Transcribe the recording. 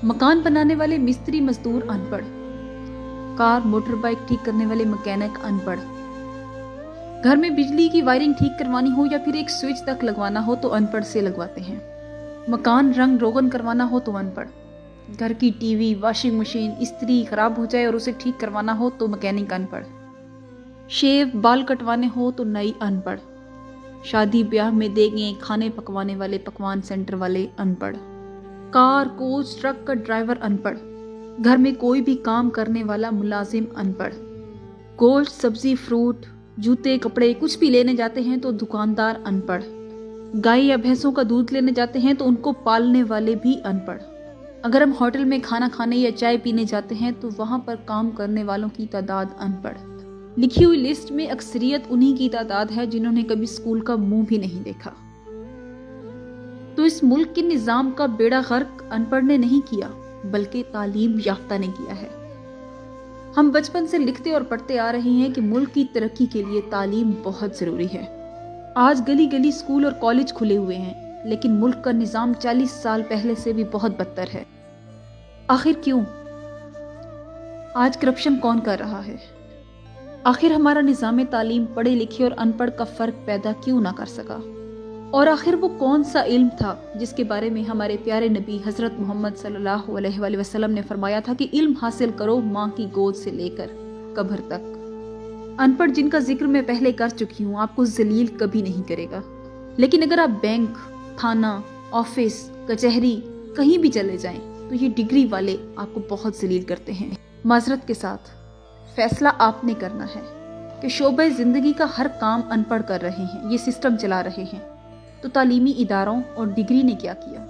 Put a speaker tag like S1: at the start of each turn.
S1: मकान बनाने वाले मिस्त्री मजदूर अनपढ़, कार मोटर बाइक ठीक करने वाले मैकेनिक अनपढ़, घर में बिजली की वायरिंग ठीक करवानी हो या फिर एक स्विच तक लगवाना हो तो अनपढ़ से लगवाते हैं। मकान रंग रोगन करवाना हो तो अनपढ़, घर की टीवी वॉशिंग मशीन इस्त्री खराब हो जाए और उसे ठीक करवाना हो तो मैकेनिक अनपढ़, शेव बाल कटवाने हो तो नई अनपढ़, शादी ब्याह में देंगे खाने पकवाने वाले पकवान सेंटर वाले अनपढ़, कार कोच ट्रक का ड्राइवर अनपढ़, घर में कोई भी काम करने वाला मुलाजिम अनपढ़, गोश्त सब्जी फ्रूट जूते कपड़े कुछ भी लेने जाते हैं तो दुकानदार अनपढ़, गाय या भैंसों का दूध लेने जाते हैं तो उनको पालने वाले भी अनपढ़, अगर हम होटल में खाना खाने या चाय पीने जाते हैं तो वहां पर काम करने वालों की तादाद अनपढ़। लिखी हुई लिस्ट में अक्सरियत उन्हीं की तादाद है जिन्होंने कभी स्कूल का मुंह भी नहीं देखा। तो इस मुल्क के निजाम का बेड़ा गर्क अनपढ़ ने नहीं किया बल्कि तालीम याफ्ता ने किया है। हम बचपन से लिखते और पढ़ते आ रहे हैं कि मुल्क की तरक्की के लिए तालीम बहुत जरूरी है। आज गली गली स्कूल और कॉलेज खुले हुए हैं, लेकिन मुल्क का निजाम 40 साल पहले से भी बहुत बदतर है। आखिर क्यों? आज करप्शन कौन कर रहा है? आखिर हमारा निजाम तालीम पढ़े लिखे और अनपढ़ का फर्क पैदा क्यों ना कर सका? और आखिर वो कौन सा इल्म था जिसके बारे में हमारे प्यारे नबी हजरत मोहम्मद सल्लल्लाहु अलैहि वसल्लम ने फरमाया था कि इल्म हासिल करो माँ की गोद से लेकर कब्र तक। अनपढ़ जिनका जिक्र मैं पहले कर चुकी हूँ आपको जलील कभी नहीं करेगा, लेकिन अगर आप बैंक थाना ऑफिस कचहरी कहीं भी चले जाएं तो ये डिग्री वाले आपको बहुत जलील करते हैं। माजरत के साथ फैसला आपने करना है कि शोबे जिंदगी का हर काम अनपढ़ कर रहे हैं, ये सिस्टम चला रहे हैं, तो तालीमी इदारों और डिग्री ने क्या किया?